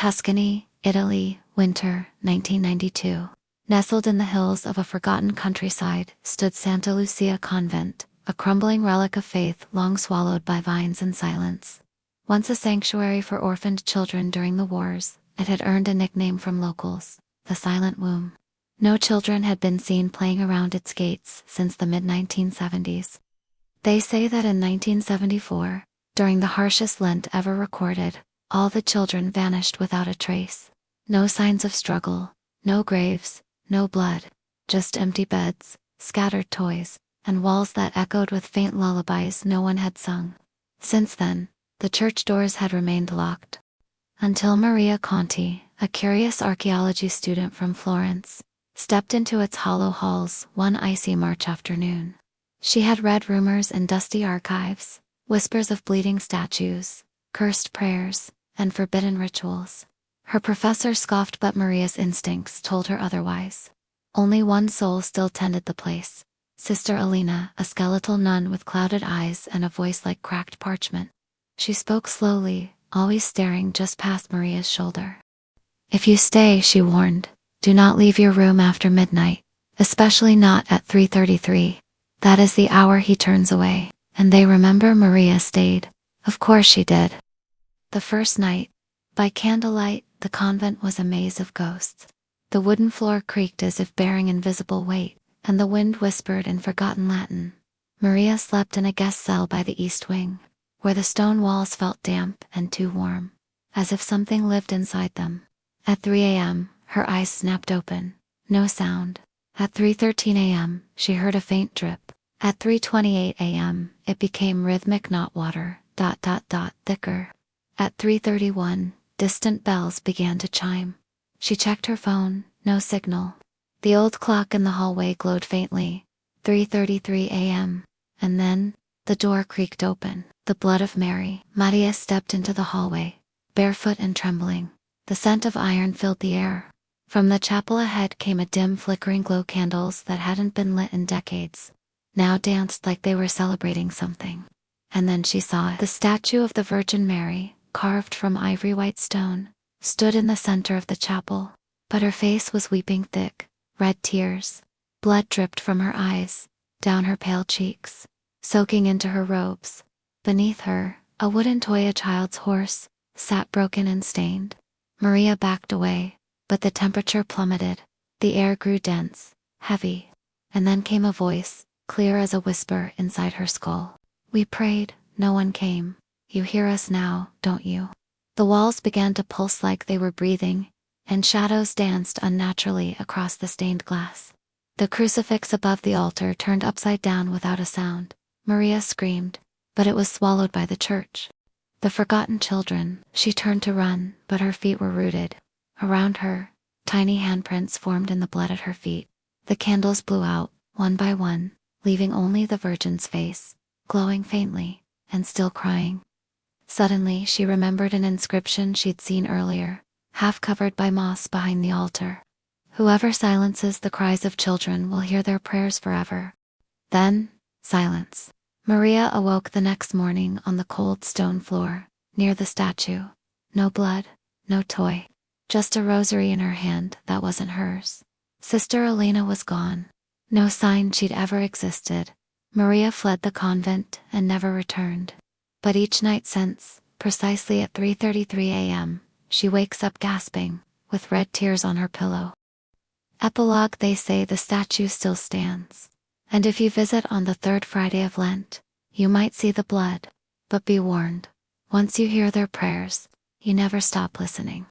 Tuscany, Italy, winter, 1992. Nestled in the hills of a forgotten countryside stood Santa Lucia Convent, a crumbling relic of faith long swallowed by vines and silence. Once a sanctuary for orphaned children during the wars, it had earned a nickname from locals, the Silent Womb. No children had been seen playing around its gates since the mid-1970s. They say that in 1974, during the harshest Lent ever recorded, all the children vanished without a trace. No signs of struggle, no graves, no blood, just empty beds, scattered toys, and walls that echoed with faint lullabies no one had sung. Since then, the church doors had remained locked. Until Maria Conti, a curious archaeology student from Florence, stepped into its hollow halls one icy March afternoon. She had read rumors in dusty archives, whispers of bleeding statues, cursed prayers, and forbidden rituals. Her professor scoffed, but Maria's instincts told her otherwise. Only one soul still tended the place, Sister Alina, a skeletal nun with clouded eyes and a voice like cracked parchment. She spoke slowly, always staring just past Maria's shoulder. "If you stay," she warned, "do not leave your room after midnight, especially not at 3:33. That is the hour he turns away." And they remember Maria stayed. Of course she did. The first night, by candlelight, the convent was a maze of ghosts. The wooden floor creaked as if bearing invisible weight, and the wind whispered in forgotten Latin. Maria slept in a guest cell by the east wing, where the stone walls felt damp and too warm, as if something lived inside them. At 3 a.m., her eyes snapped open. No sound. At 3:13 a.m., she heard a faint drip. At 3:28 a.m., it became rhythmic, not water, ... thicker. At 3:31, distant bells began to chime. She checked her phone, no signal. The old clock in the hallway glowed faintly. 3:33 a.m. And then, the door creaked open. The blood of Mary. Maria stepped into the hallway, barefoot and trembling. The scent of iron filled the air. From the chapel ahead came a dim flickering glow. Candles that hadn't been lit in decades now danced like they were celebrating something. And then she saw it. The statue of the Virgin Mary, carved from ivory white stone, stood in the center of the chapel. But her face was weeping thick, red tears. Blood dripped from her eyes, down her pale cheeks, soaking into her robes. Beneath her, a wooden toy, a child's horse, sat broken and stained. Maria backed away, but the temperature plummeted. The air grew dense, heavy. And then came a voice, clear as a whisper inside her skull. "We prayed, no one came. You hear us now, don't you?" The walls began to pulse like they were breathing, and shadows danced unnaturally across the stained glass. The crucifix above the altar turned upside down without a sound. Maria screamed, but it was swallowed by the church. The forgotten children. She turned to run, but her feet were rooted. Around her, tiny handprints formed in the blood at her feet. The candles blew out, one by one, leaving only the Virgin's face, glowing faintly, and still crying. Suddenly she remembered an inscription she'd seen earlier, half covered by moss behind the altar. "Whoever silences the cries of children will hear their prayers forever." Then, silence. Maria awoke the next morning on the cold stone floor, near the statue. No blood, no toy. Just a rosary in her hand that wasn't hers. Sister Alina was gone. No sign she'd ever existed. Maria fled the convent and never returned. But each night since, precisely at 3:33 a.m., she wakes up gasping, with red tears on her pillow. Epilogue. They say the statue still stands. And if you visit on the third Friday of Lent, you might see the blood. But be warned, once you hear their prayers, you never stop listening.